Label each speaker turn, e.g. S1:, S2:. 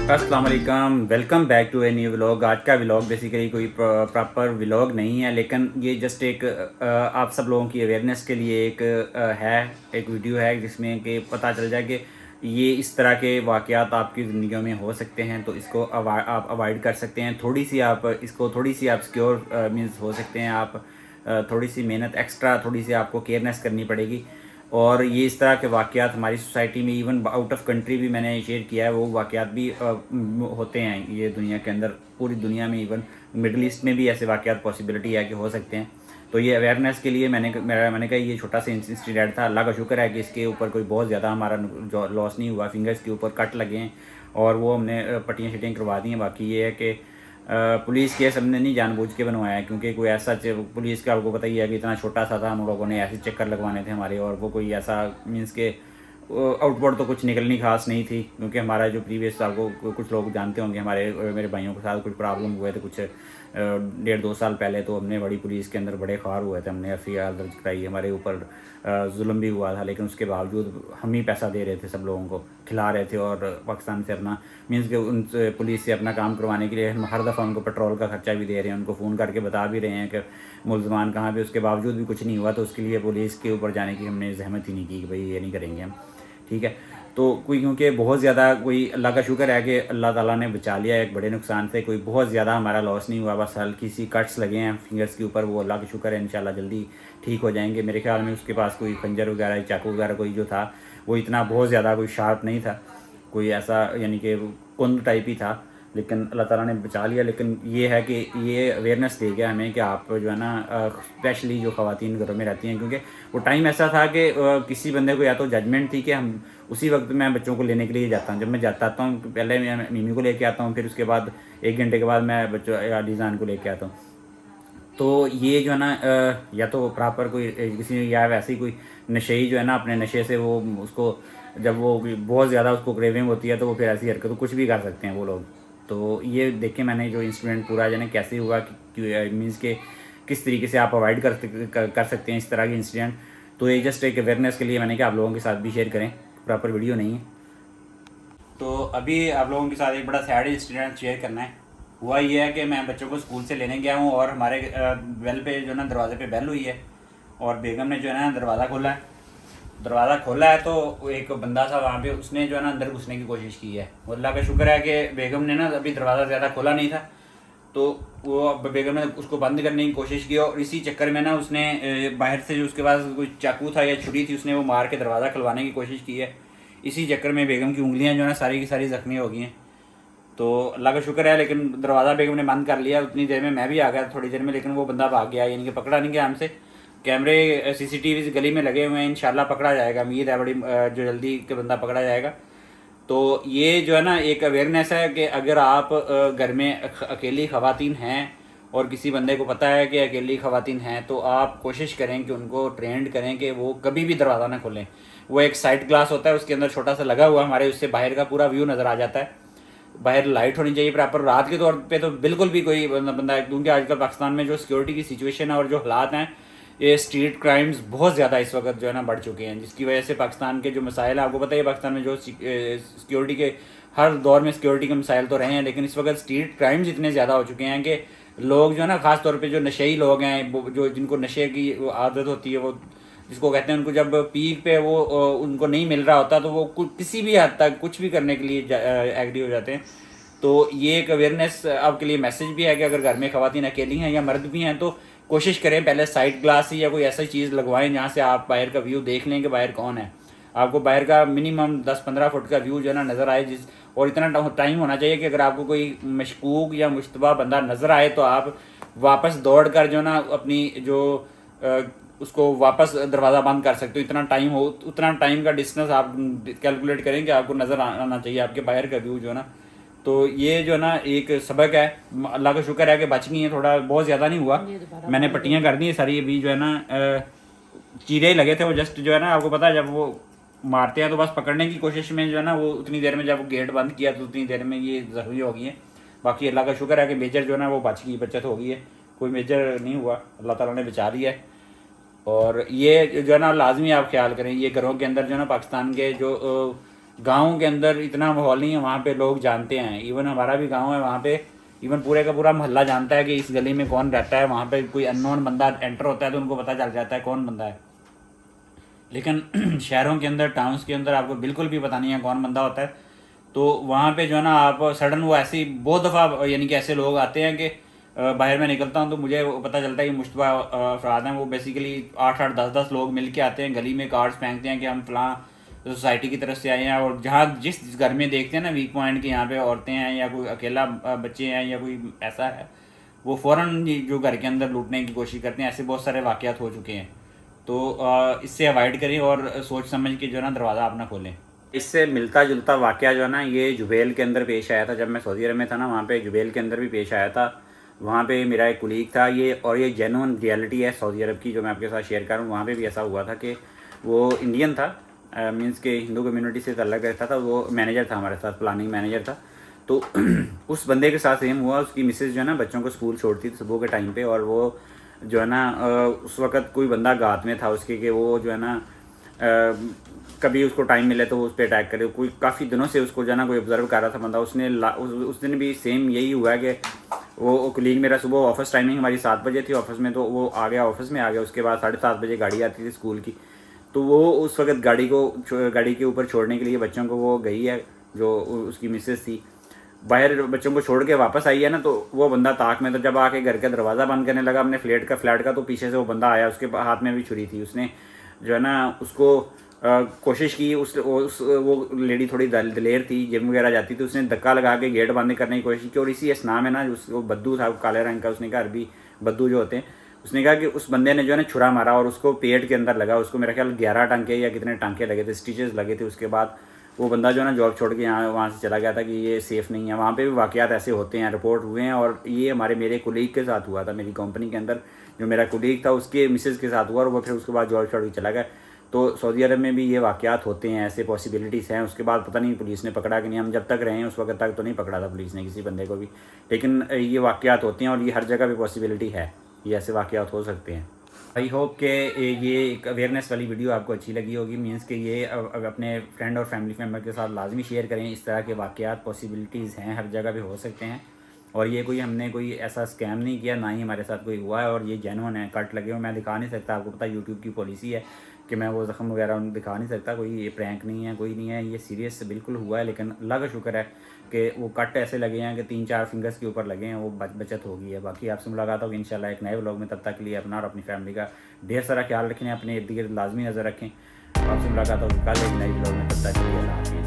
S1: अस्सलाम वालेकुम, welcome back to a new vlog. आज का व्लॉग बेसिकली कोई प्रॉपर व्लॉग नहीं है, लेकिन ये जस्ट एक आप सब लोगों की अवेयरनेस के लिए एक वीडियो है जिसमें कि पता चल जाए कि ये इस तरह के वाक़यात आपकी ज़िंदगियों में हो सकते हैं, तो इसको आप अवॉइड कर सकते हैं। थोड़ी सी आप सिक्योर मीन्स हो सकते हैं आप। थोड़ी सी मेहनत एक्स्ट्रा, थोड़ी सी आपको केयरनेस करनी पड़ेगी। और ये इस तरह के वाक़यात हमारी सोसाइटी में, इवन आउट ऑफ कंट्री भी मैंने शेयर किया है, वो वाक़यात भी होते हैं ये दुनिया के अंदर, पूरी दुनिया में। इवन मिडल ईस्ट में भी ऐसे वाक़यात पॉसिबिलिटी है कि हो सकते हैं। तो ये अवेयरनेस के लिए मैंने कहा ये छोटा सा इंसिडेंट था। अल्लाह का शुक्र है कि इसके ऊपर कोई बहुत ज़्यादा हमारा जो लॉस नहीं हुआ। फिंगर्स के ऊपर कट लगे हैं और वो हमने पट्टियाँ शटियाँ करवा दी हैं। बाकी ये है कि पुलिस केस हमने नहीं जानबूझ के बनवाया है, क्योंकि कोई ऐसा पुलिस का आपको पता ही है कि इतना छोटा सा था, हम लोगों ने ऐसे चक्कर लगवाने थे हमारे, और वो कोई ऐसा मीन्स के आउटवर्ड तो कुछ निकलनी खास नहीं थी। क्योंकि हमारा जो प्रीवियस आपको कुछ लोग जानते होंगे, मेरे भाइयों के साथ कुछ प्रॉब्लम हुए थे कुछ 1.5-2 साल पहले। तो हमने बड़ी पुलिस के अंदर बड़े ख्वार हुए थे, हमने एफआईआर दर्ज कराई, हमारे ऊपर जुल्म भी हुआ था, लेकिन उसके बावजूद हम ही पैसा दे रहे थे, सब लोगों को खिला रहे थे। और पाकिस्तान से अपना मीन्स के उन पुलिस से अपना काम करवाने के लिए हम हर दफ़ा उनको पेट्रोल का खर्चा भी दे रहे हैं, उनको फ़ोन करके बता भी रहे हैं कि मुलजमान कहाँ पे। उसके बावजूद भी कुछ नहीं हुआ, तो उसके लिए पुलिस के ऊपर जाने की हमने जहमत ही नहीं की कि भाई ये नहीं करेंगे हम, ठीक है। तो कोई क्योंकि बहुत ज़्यादा कोई, अल्लाह का शुक्र है कि अल्लाह ताला ने बचा लिया एक बड़े नुकसान से। कोई बहुत ज़्यादा हमारा लॉस नहीं हुआ, बस हल्की सी कट्स लगे हैं फिंगर्स के ऊपर, वो अल्लाह का शुक्र है इंशाल्लाह जल्दी ठीक हो जाएंगे। मेरे ख्याल में उसके पास कोई खंजर वगैरह, चाकू वगैरह कोई जो था वो इतना बहुत ज़्यादा कोई शार्प नहीं था, कोई ऐसा यानी कि कुंद टाइप ही था, लेकिन अल्लाह ताला ने बचा लिया। लेकिन ये है कि ये अवेयरनेस दे गया हमें कि आप जो है ना, स्पेशली जो ख़वातीन घरों में रहती हैं, क्योंकि वो टाइम ऐसा था कि किसी बंदे को या तो जजमेंट थी कि हम उसी वक्त मैं बच्चों को लेने के लिए जाता हूँ। जब मैं जाता आता हूँ, पहले मैं मिमी को लेके आता हूँ, फिर उसके बाद 1 घंटे के बाद मैं बच्चों या अलीज़ान को लेके आता हूँ। तो ये जो है ना, या तो प्रॉपर कोई किसी, या वैसे ही कोई नशेई जो है ना, अपने नशे से वो उसको, जब वो बहुत ज़्यादा उसको क्रेविंग होती है, तो वो फिर ऐसी हरकत तो कुछ भी कर सकते हैं वो लोग। तो ये देख के मैंने जो इंसिडेंट पूरा जो है ना कैसे हुआ, मीन्स के किस तरीके से आप अवॉइड कर सकते हैं इस तरह के इंसिडेंट। तो ये जस्ट एक अवेयरनेस के लिए मैंने कहा आप लोगों के साथ भी शेयर करें, प्रॉपर वीडियो नहीं है। तो अभी आप लोगों के साथ एक बड़ा सैड इंसिडेंट शेयर करना है। हुआ ये है कि मैं बच्चों को स्कूल से लेने गया हूँ, और हमारे बेल पे जो है ना, दरवाजे पे बेल हुई है, और बेगम ने जो है ना दरवाज़ा खोला है। दरवाज़ा खोला है तो एक बंदा था वहाँ पे, उसने जो है ना अंदर घुसने की कोशिश की है। और अल्लाह का शुक्र है कि बेगम ने ना अभी दरवाज़ा ज़्यादा खोला नहीं था, तो वो बेगम ने उसको बंद करने की कोशिश की, और इसी चक्कर में ना उसने बाहर से जो उसके पास कोई चाकू था या छुरी थी, उसने वो मार के दरवाज़ा खुलवाने की कोशिश की है। इसी चक्कर में बेगम की उंगलियां जो है ना सारी की सारी ज़ख्मी हो गई हैं। तो अल्लाह का शुक्र है, लेकिन दरवाज़ा बेगम ने बंद कर लिया। उतनी देर में मैं भी आ गया थोड़ी देर में, लेकिन वो बंदा भाग गया, यानी कि पकड़ा नहीं गया हमसे। कैमरे सीसीटीवी गली में लगे हुए हैं, इंशाल्लाह पकड़ा जाएगा, उम्मीद है बड़ी जो जल्दी के बंदा पकड़ा जाएगा। तो ये जो है ना एक अवेयरनेस है कि अगर आप घर में अकेली ख़वातीन हैं और किसी बंदे को पता है कि अकेली ख़वातीन हैं, तो आप कोशिश करें कि उनको ट्रेंड करें कि वो कभी भी दरवाज़ा ना खोलें। वो एक साइड ग्लास होता है, उसके अंदर छोटा सा लगा हुआ हमारे, उससे बाहर का पूरा व्यू नज़र आ जाता है। बाहर लाइट होनी चाहिए प्रॉपर। रात के तौर पे तो बिल्कुल भी कोई बंदा, क्योंकि आजकल पाकिस्तान में जो सिक्योरिटी की सिचुएशन है और जो हालात हैं, ये स्ट्रीट क्राइम्स बहुत ज़्यादा इस वक्त जो है ना बढ़ चुके हैं, जिसकी वजह से पाकिस्तान के जो मसाइल हैं, आपको पता है पाकिस्तान में जो सिक्योरिटी के हर दौर में सिक्योरिटी के मसाइल तो रहे हैं, लेकिन इस वक्त स्ट्रीट क्राइम्स इतने ज़्यादा हो चुके हैं कि लोग जो है ना, ख़ास तौर पे जो नशेई लोग हैं, जो जिनको नशे की आदत होती है, वो जिसको कहते हैं, उनको जब पीक पे वो उनको नहीं मिल रहा होता, तो वो किसी भी हद तक कुछ भी करने के लिए एग्री हो जाते हैं। तो ये एक अवेयरनेस आपके लिए मैसेज भी है कि अगर घर में ख़वातीन अकेली हैं या मर्द भी हैं, तो कोशिश करें पहले साइड ग्लास या कोई ऐसी चीज़ लगवाएं जहाँ से आप बाहर का व्यू देख लें कि बाहर कौन है। आपको बाहर का मिनिमम 10-15 फुट का व्यू जो है ना नज़र आए, और इतना टाइम होना चाहिए कि अगर आपको कोई मशकूक या मुश्तबा बंदा नज़र आए, तो आप वापस दौड़ कर जो ना अपनी जो उसको वापस दरवाज़ा बंद कर सकते हो। इतना टाइम हो, उतना टाइम का डिस्टेंस आप कैलकुलेट करें कि आपको नज़र आना चाहिए आपके बाहर का व्यू जो है ना। तो ये जो है ना एक सबक है, अल्लाह का शुक्र है कि बच गई है, थोड़ा बहुत ज़्यादा नहीं हुआ। मैंने पट्टियाँ कर दी सारी, अभी जो है ना चीरे ही लगे थे वो, जस्ट जो है ना, आपको पता है जब वो मारते हैं तो बस पकड़ने की कोशिश में जो है ना, वो उतनी देर में जब वो गेट बंद किया तो उतनी देर में ये ज़ख्मी हो गई है। बाकी अल्लाह का शुक्र है कि मेजर जो है ना वो बच गई, बचत हो गई है, कोई मेजर नहीं हुआ, अल्लाह ताला ने बचा लिया है। और ये जो है ना लाजमी आप ख्याल करें, ये घरों के अंदर जो है ना पाकिस्तान के जो गाँव के अंदर इतना माहौल नहीं है, वहाँ पे लोग जानते हैं। इवन हमारा भी गाँव है, वहाँ पे इवन पूरे का पूरा मोहल्ला जानता है कि इस गली में कौन रहता है। वहाँ पे कोई अननोन बंदा एंटर होता है तो उनको पता चल जाता है कौन बंदा है। लेकिन शहरों के अंदर, टाउन्स के अंदर आपको बिल्कुल भी पता नहीं है कौन बंदा होता है। तो वहाँ पे जो है ना, आप सडन वो ऐसी बहुत दफ़ा यानी कि ऐसे लोग आते हैं कि बाहर में निकलता हूँ तो मुझे वो पता चलता है कि मुश्तबा अफराद हैं। वो बेसिकली 8-8 10-10 लोग मिल के आते हैं, गली में कार्ड्स फेंकते हैं कि हम फलां सोसाइटी की तरफ से आए हैं। और जहाँ जिस घर में देखते हैं ना वीक पॉइंट के यहाँ पे औरतें हैं या कोई अकेला बच्चे हैं या कोई ऐसा है, वो फ़ौरन जो घर के अंदर लूटने की कोशिश करते हैं। ऐसे बहुत सारे वाक़यात हो चुके हैं। तो इससे अवॉइड करें और सोच समझ के जो है ना दरवाज़ा अपना खोलें। इससे मिलता जुलता वाक़या जो है ना, ये जुबैल के अंदर पेश आया था। जब मैं सऊदी अरब में था ना, वहाँ पे जुबैल के अंदर भी पेश आया था। वहाँ पे मेरा एक कुलीग था ये, और ये जेन्युइन रियलिटी है सऊदी अरब की जो मैं आपके साथ शेयर कर रहा हूँ। वहाँ पे भी ऐसा हुआ था कि वो इंडियन था, मींस के हिंदू कम्युनिटी से ताल्लुक़ रखता था। वो मैनेजर था हमारे साथ, प्लानिंग मैनेजर था। तो उस बंदे के साथ सेम हुआ। उसकी मिसेज़ जो है ना बच्चों को स्कूल छोड़ती थी सुबह के टाइम पे, और वो जो है ना उस वक़्त कोई बंदा गात में था उसके कि वो जो है ना कभी उसको टाइम मिले तो उस पर अटैक करे। कोई काफ़ी दिनों से उसको जो है ना कोई ऑब्ज़र्व कर रहा था बंदा। उसने उस दिन भी सेम यही हुआ कि वो कलीग मेरा, सुबह ऑफिस टाइमिंग हमारी 7 बजे थी ऑफिस में, तो वो आ गया, ऑफिस में आ गया। उसके बाद 7:30 बजे गाड़ी आती थी स्कूल की। तो वो उस वक्त गाड़ी के ऊपर छोड़ने के लिए बच्चों को वो गई है, जो उसकी मिसेस थी, बाहर बच्चों को छोड़ के वापस आई है ना। तो वो बंदा ताक में, तो जब आके घर का दरवाज़ा बंद करने लगा अपने फ्लैट का, तो पीछे से वो बंदा आया, उसके हाथ में भी छुरी थी। उसने जो है ना उसको कोशिश की, वो लेडी थोड़ी दिलेर थी, जिम वगैरह जाती थी। उसने धक्का लगा के गेट बंद करने की कोशिश की। और इसी असना में ना उसको बद्दू था काले रंग का, उसने कहा अरबी बद्दू जो होते हैं, उसने कहा कि उस बंदे ने जो है ना छुरा मारा और उसको पेट के अंदर लगा। उसको मेरा ख्याल 11 टांके या कितने टांके लगे थे, स्टिचेस लगे थे। उसके बाद वो बंदा जो है ना जॉब छोड़ के वहाँ से चला गया था कि ये सेफ़ नहीं है। वहाँ पे भी वाक़यात ऐसे होते हैं, रिपोर्ट हुए हैं। और ये मेरे कुलीग के साथ हुआ था, मेरी कंपनी के अंदर जो मेरा कुलीग था उसके मिसेज़ के साथ हुआ, और वो फिर उसके बाद जॉब छोड़ के चला गया। तो सऊदी अरब में भी ये वाक़यात होते हैं, ऐसे पॉसिबिलिटीज़ हैं। उसके बाद पता नहीं पुलिस ने पकड़ा कि नहीं, हम जब तक रहे हैं उस वक्त तक तो नहीं पकड़ा था पुलिस ने किसी बंदे को भी। लेकिन ये वाक़यात होते हैं और ये हर जगह पे पॉसिबिलिटी है, ये ऐसे वाक़यात हो सकते हैं। आई होप कि ये एक अवेयरनेस वाली वीडियो आपको अच्छी लगी होगी। मींस कि ये अपने फ्रेंड और फैमिली मेम्बर के साथ लाजमी शेयर करें। इस तरह के वाक़यात पॉसिबिलिटीज़ हैं, हर जगह पे हो सकते हैं। और ये हमने कोई ऐसा स्कैम नहीं किया, ना ही हमारे साथ कोई हुआ है। और ये जेन्युइन है, कट लगे हुए मैं दिखा नहीं सकता, आपको पता यूट्यूब की पॉलिसी है कि मैं वो ज़ख्म वगैरह उन्हें दिखा नहीं सकता। कोई ये प्रैंक नहीं है, कोई नहीं है, ये सीरियस बिल्कुल हुआ है। लेकिन अल्लाह का शुक्र है कि वो कट ऐसे लगे हैं कि 3-4 फिंगर्स के ऊपर लगे हैं, वो बचत हो गई है। बाकी आपसे मुलाकात होगी इंशाल्लाह एक नए व्लॉग में। तब तक के लिए अपना और अपनी फैमिली का ढेर सारा ख्याल रखें, अपने इर्द गिर्द लाजमी नज़र रखें। आपसे मुलाकात होगी कल एक नई व्लॉग में। तब तक के लिए अल्लाह हाफ़िज़।